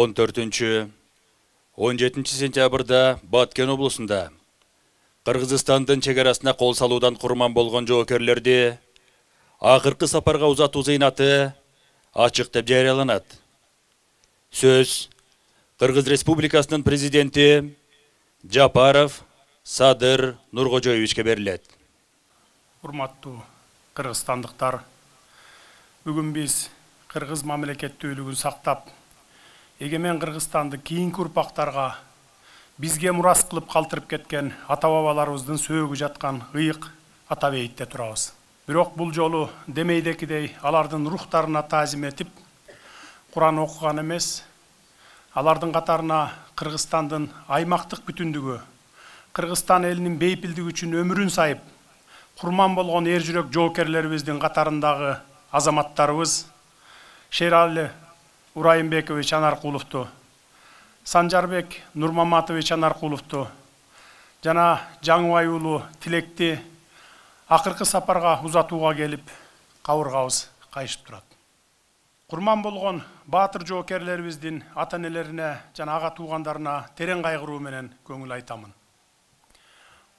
Он 17 сентябрда Баткен облысында Кыргызстандын чегарасына кол салуудан курман болгон жоокерлерди акыркы сапарга узатуу зыйнаты ачык деп жарыяланат. Сөз Кыргыз Республикасынын президенти Жапаров Садыр Нуркожоевичке берилет. Урматтуу кыргызстандыктар, бүгүн биз кыргыз мамлекеттүүлүгүн сактап, эгемен Кыргызстанды кийинки урпактарга бизге мурас кылып калтырып кеткен ата-бабаларыбыздын сөөгү жаткан ыйык ата бейитте турабыз. Бирок бул жолу демейдекидей алардын рухтарына таазим этип, Куран окуган эмес, алардын катарына Кыргызстандын аймактык бүтүндүгү, Кыргызстан элинин бейпилдиги үчүн өмүрүн сайып, курман болгон эр жүрөк жоокерлерибиздин катарындагы азаматтарыбыз Шерали Урайымбекович Анаркуловду, Санжарбек Нурмаматович Анаркуловду жана Жаңыбай уулу Тилекти акыркы сапарга узатууга келип, кабыргабыз кайышып турат. Курман болгон баатыр жоокерлерибиздин ата-энелерине жана ага туугандарына терең кайгыруу менен көңүл айтамын.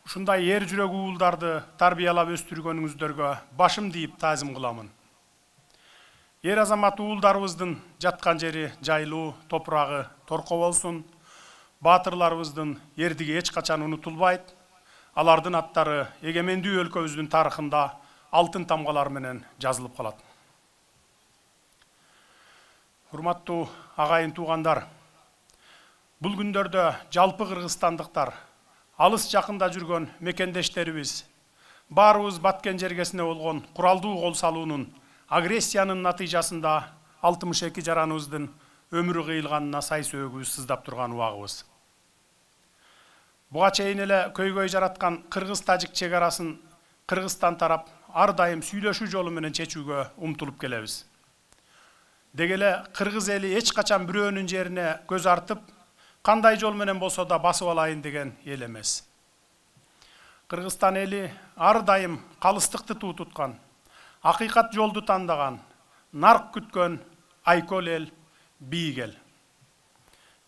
Ушундай эр жүрөк уулдарды тарбиялап өстүргөнүңүздөргө башым дейип таазим кыламын. Эр азамат уулдарыбыздын жаткан жери жайлуу, топурагы торко болсун. Баатырларыбыздын эрдиги эч качан унутулбайт. Алардын аттары эгемендүү өлкөбүздүн тарыхында алтын тамгалар менен жазылып калат. Урматтуу агайын туугандар, бул күндөрдө жалпы кыргызстандыктар, алыс жакында жүргөн мекендештерибиз, баарыбыз баткен жергесине болгон куралдуу кол салуунун агрессиянын натыйжасында 62 жараныбыздын өмүрү кыйылганына сай сөөгүбүз сыздап турган убагыбыз. Буга чейин эле көйгөй жараткан кыргыз-тажик чегарасын Кыргызстан тарап ар дайым сүйлөшүү жолу менен чечүүгө умтулуп келебиз. Дегеле кыргыз эли эч качан бирөөнүн жерине көз артып, кандай жол менен болсо да басып алайын деген эл эмес. Кыргызстан эли ар дайым калыстыкты туу туткан, акыйкат жолду тандаган, нарк күткөн айкөл эл, бийик эл.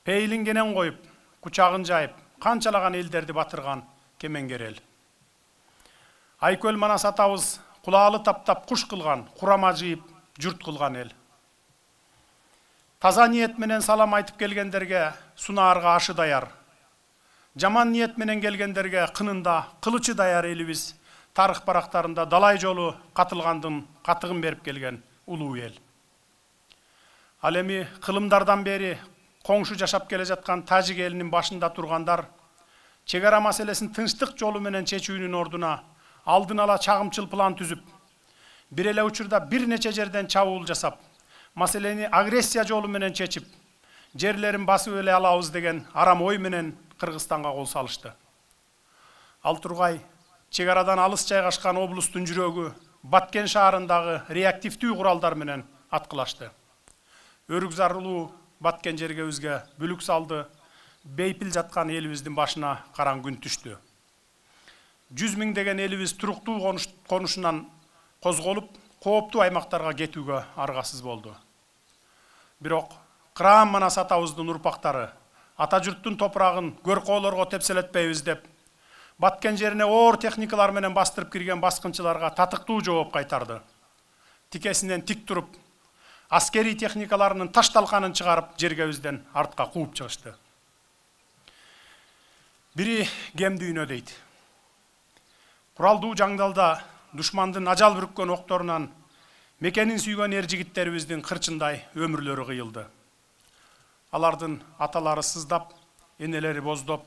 Пейлингенен коюп, кучагын жайып, канчалаган элдерди батырган кемеңгер эл. Айкөл Манас атабыз кулаалы таптап куш кылган, курама жыйып, журт кылган эл. Таза ниет менен салам айтып келгендерге сунаарга ашы даяр. Жаман ниет менен келгендерге кынында кылычы даяр элибиз тарых барактарында далай жолу катылгандын катыгын берип келген улуу эл. Ал эми кылымдардан бери коңшу жашап келе жаткан тажик элинин башында тургандар чек ара маселесин тынчтык жолу менен чечүүнүн ордуна алдын ала чагымчыл план түзүп, бир эле учурда бир нече жерден чабуул жасап, маселени агрессия жолу менен чечип, жерлерин басып эле алабыз деген арам ой менен Кыргызстанга кол салышты. Ал тургай чек арадан алыс жайгашкан облустун жүрөгү Баткен шаарындагы реактивдүү куралдар менен аткылашты. Өрүк зарылуу Баткен жергебизге бүлүк салды, бейпил жаткан элибиздин башына караң күн түштү. 100 миңдеген элибиз туруктуу конушунан козголуп, кооптуу аймактарга кетүүгө аргасыз болду. Бирок Кыран Манас атабыздын урпактары ата журттун топурагын көркөөлөргө тепселетпейбиз деп, Баткен жерине оор техникалар менен бастырып кирген баскынчыларга татыктуу жооп кайтарды. Тикесинен тик туруп, аскери техникаларынын таш талканын чыгарып, жергебизден артка кууп чыгышты. Бири кем дүйнө дейт. Куралдуу жаңдалда душмандын ажал бүрккөн окторунан мекенин сүйгөн эр жигиттерибиздин кырчындай өмүрлөрү кыйылды. Алардын аталары сыздап, энелери боздоп,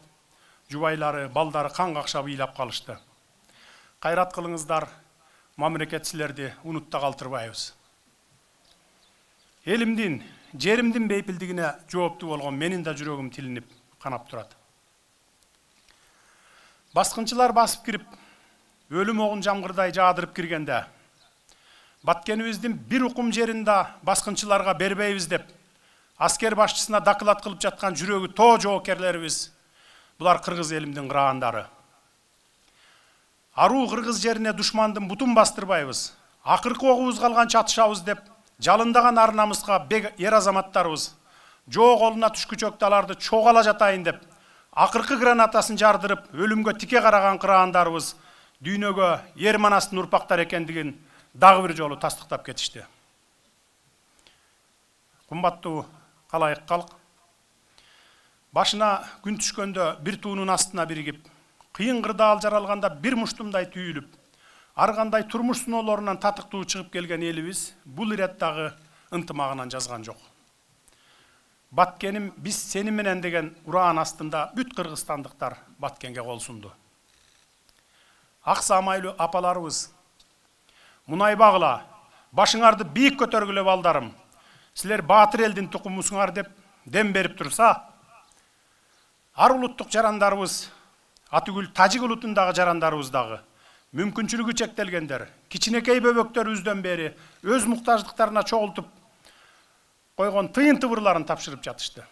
жубайлары, балдары кан какшап ыйлап калышты. Кайрат кылыңыздар, мамлекет силерди унутта калтырбайбыз. Элимдин, жеримдин бейпилдигине жооптуу болгон менин да жүрөгүм тилинип, канап турат. Баскынчылар басып кирип, өлүм огун жамгырдай жаадырып киргенде, Баткенибиздин бир укум жерин да баскынчыларга бербейбиз деп, аскер башчысына доклад кылып жаткан жүрөгү тоо жоокерлерибиз, булар кыргыз элимдин кырандары. Аруу кыргыз жерине душмандын бутун бастырбайбыз, акыркы огубуз калганча атышабыз деп, жалындаган ар намыска бек ер азаматтарыбыз, жоо колуна түшкүчөктү аларды чогала жатайын деп, акыркы гранатасын жардырып, өлүмгө тике караган кыраандарыбыз дүйнөгө Ер Манастын урпактар экендигин дагы бир жолу тастыктап кетишти. Кымбаттуу калайык калк, башына күн түшкөндө бир туунун астына биригип, кыйын кырдаал жаралганда бир муштумдай түйүлүп, ар кандай турмуш сыноолорунан татыктуу чыгып келген элибиз бул иреттагы ынтымагынан жазган жок. Баткеним биз сени менен деген ураан астында бүт кыргызстандыктар Баткенге кол сунду. Ак самайлуу апаларыбыз, мунай багыла, башыңарды бийик көтөргүлө балдарым, силер баатыр элдин тукумусуңар деп дем берип турса, ар улуттук жарандарыбыз, атүгүл тажик улутундагы жарандарыбыз дагы, мүмкүнчүлүгү чектелгендер, кичинекей бөбөктөрүбүздөн бери өз муктаждыктарына чогултуп койгон тыйын тыбырларын тапшырып жатышты.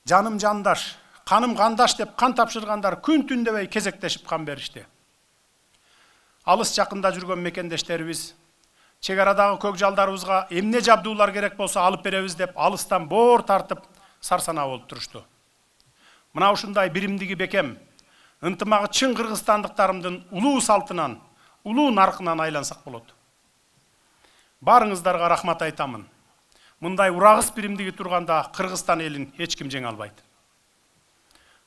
Жаным жандаш, каным кандаш деп кан тапшыргандар күн түн дебей кезектешип кан беришти. Алыс жакында жүргөн мекендештерибиз, чек арадагы көк жалдарыбызга эмне жабдуулар керек болсо алып беребиз деп алыстан боор тартып сарсанаа болуп турушту. Мына ушундай биримдиги бекем, ынтымагы чын кыргызстандыктарымдын улуу салтынан, улуу наркынан айлансак болот. Барыңыздарга рахмат айтамын. Мындай урагыс биримдиги турганда Кыргызстан элин эч ким жеңе албайт.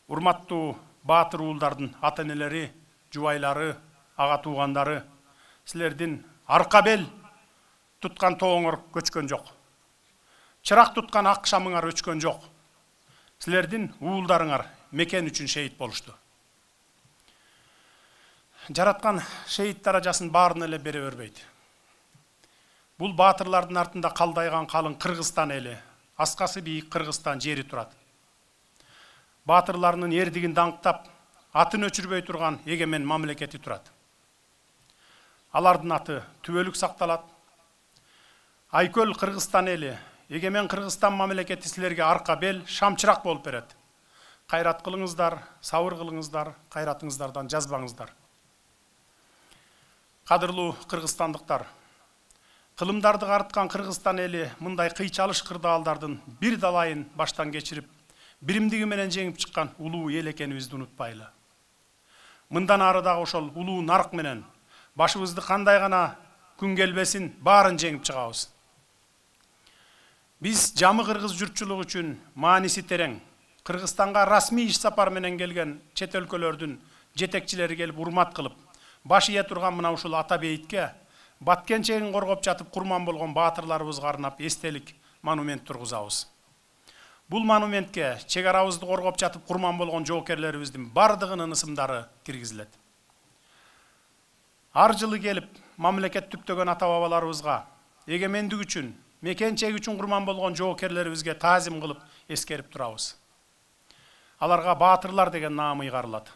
Урматтуу баатыр уулдардын ата-энелери, жубайлары, ага туугандары, силердин арка бел туткан тооңор көчкөн жок. Чырак туткан ак шамыңар өчкөн жок. Силердин уулдарыңар мекен үчүн шейит болушту. Жараткан шейит даражасын баарын эле бере бербейт. Бул баатырлардын артында калдайган калың Кыргызстан эли, аскасы бийик Кыргызстан жери турат. Баатырларынын эрдигин даңктап, атын өчүрбөй турган эгемен мамлекети турат. Алардын аты түбөлүк сакталат. Айкөл Кыргызстан эли, эгемен Кыргызстан мамлекети силерге арка бел, шамчырак болуп берет. Кайрат кылыңыздар, сабыр кылыңыздар, кайратыңыздардан жазбаңыздар. Кадырлуу кыргызстандыктар, кылымдарды карыткан Кыргызстан эли мындай кыйчалыш кырдаалдардын бир далайын баштан кечирип, биримдиги менен жеңип чыккан улуу эл экенибизди унутпайлы. Мындан ары дагы ошол улуу нарк менен башыбызды кандай гана күн келбесин баарын жеңип чыгабыз. Биз жамы кыргыз журтчулугу үчүн мааниси терең, Кыргызстанга расмий иш сапар менен келген чет өлкөлөрдүн жетекчилери келип урмат кылып, баш ие турган мына ушул ата бейитке Баткен чегин коргоп жатып курман болгон баатырларыбызга арнап эстелик монумент тургузабыз. Бул монументке чек арабызды коргоп жатып курман болгон жоокерлерибиздин бардыгынын ысымдары киргизилет. Ар жылы келип, мамлекет түптөгөн ата бабаларыбызга эгемендик үчүн, мекенчек үчүн курман болгон жоокерлерибизге таазим кылып эскерип турабыз. Аларга баатырлар деген наам ыйгарылат.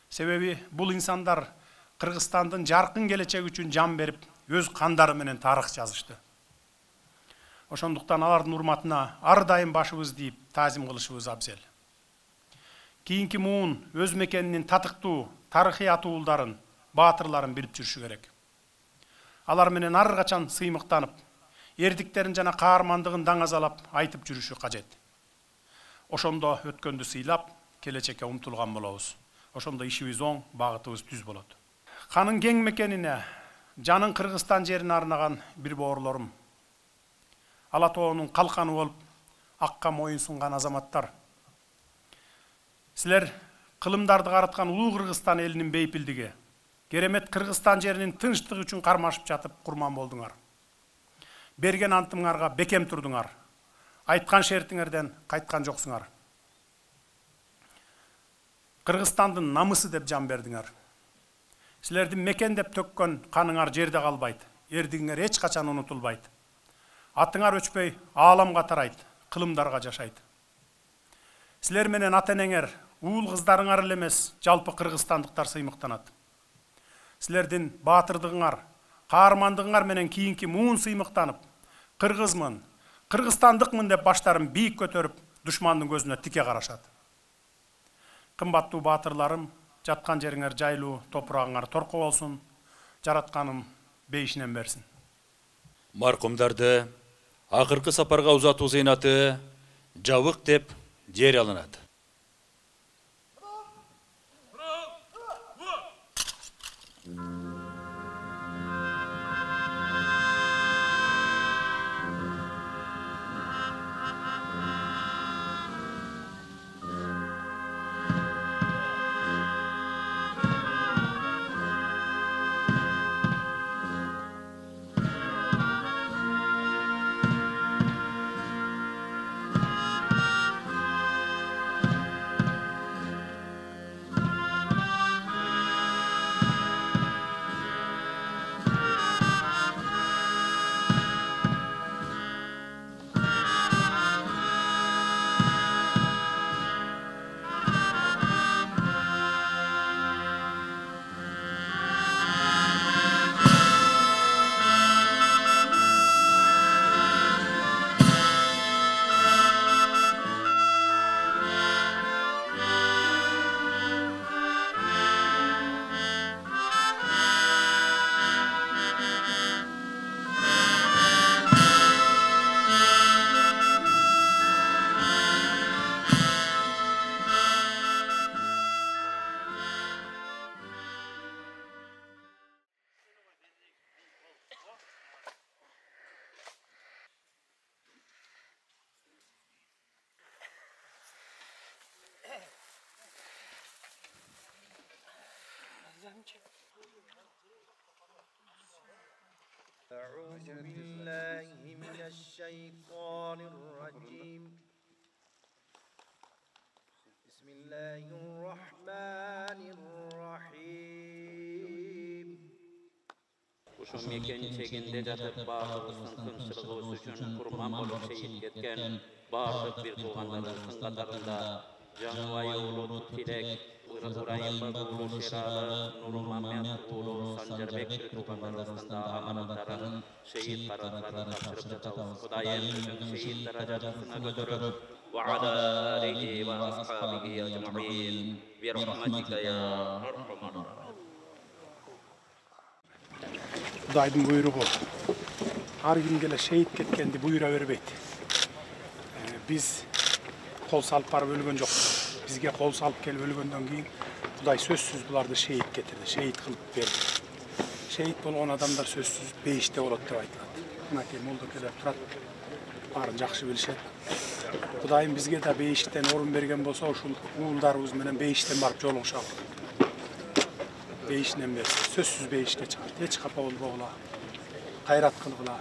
Себеби бул инсандар Кыргызстандын жаркын келечеги үчүн жан берип, өз кандары менен тарых жазышты. Ошондуктан алардын урматына ар дайым башыбызды ийип таазим кылышыбыз абзел. Кийинки муун өз мекенинин татыктуу тарыхый атуулдарын, баатырларын билип жүрүшү керек. Алар менен ар качан сыймыктанып, эрдиктерин жана каармандыгын даңазалап айтып жүрүшү кажет. Ошондо өткөндү сыйлап, келечекке умтулган болобуз. Ошондо ишибиз оң, багытыбыз түз болот. Канын кең мекенине, жанын Кыргызстан жерине арнаган бир боорлорум. Ала тоонун калканы болуп, акка моюн сунган азаматтар. Силер кылымдарды караткан улуу Кыргызстан элинин бейпилдиги, керемет Кыргызстан жеринин тынчтыгы үчүн кармашып жатып курман болдуңар. Берген антыңарга бекем турдуңар. Айткан шертиңерден кайткан жоксуңар. Кыргызстандын намысы деп жан бердиңер. Силердин мекендеп төккөн каныңар жерде калбайт. Эрдигиңер эч качан унутулбайт. Атыңар өчпөй ааламга тарайт, кылымдарга жашайт. Силер менен ата энеңер, уул кыздарыңар эле эмес, жалпы кыргызстандыктар сыймыктанат. Силердин баатырдыгыңар, каармандыгыңар менен кийинки муун сыймыктанып, кыргызмын, кыргызстандыкмын деп баштарын бийик көтөрүп, душмандын көзүнө тике карашат. Кымбаттуу баатырларым, жаткан жериңер жайлуу, топурагыңар торко болсун, жаратканым бейишинен берсин. Маркумдарды акыркы сапарга узатуу зыйнаты жабык деп жарыяланат. أعوذ بالله من الشيطان الرجيم بسم الله الرحمن الرحيم Uşu meken çeginde jatıp bağırırsın tınçılığımız üçün kurman bolup şehit ketken bağırdık bir tuğanlarımızın katarında Canvay oğlu Tilek, Urayim Bagulu Şiralı, Nurul Mehmet oğlu Sancerbek bir tuğanlarımızda amanatların şehit karatlarını tapşırıp jatabız. Kudayım bütün şehit derajatına götürüp وعلى آله وأصحابه أجمعين برحمتك يا أرحم الراحمين. Kudayдын буйругу ар ким келе шейит кеткенди буйра бербейт. Биз кол салып барып өлгөн жок. Бизге кол салып келип өлгөндөн кийин Кудай сөзсүз буларды шейит кетирди, шейит кылып берди. Шейит болгон адамдар сөзсүз бейиште болот деп айтылат. Мынакей молдокелер турат, баарын жакшы билишет. Кудайым бизге да бейиштен орун берген болсо, ушул уулдарыбыз менен бейиштен барып жолугушалы. Бейишинен берсин, сөзсүз бейишке чыгат. Эч капа болбогула, кайрат кылгыла.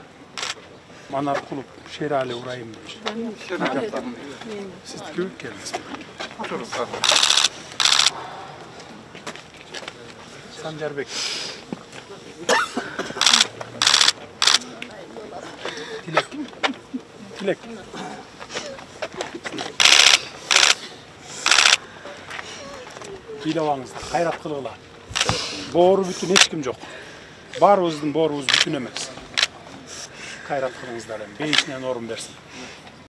Manar Kulup Şerali Urayım demiş. Siz köyüp geldiniz mi? Sancar Bek. Dilek. İlavаңыздар, қайрат қылығыла. Боору бүтүн эч ким жок. Барыбыздын боорубуз бүтүн эмес. Қайрат кылыңыздар, бейишинен орун берсин.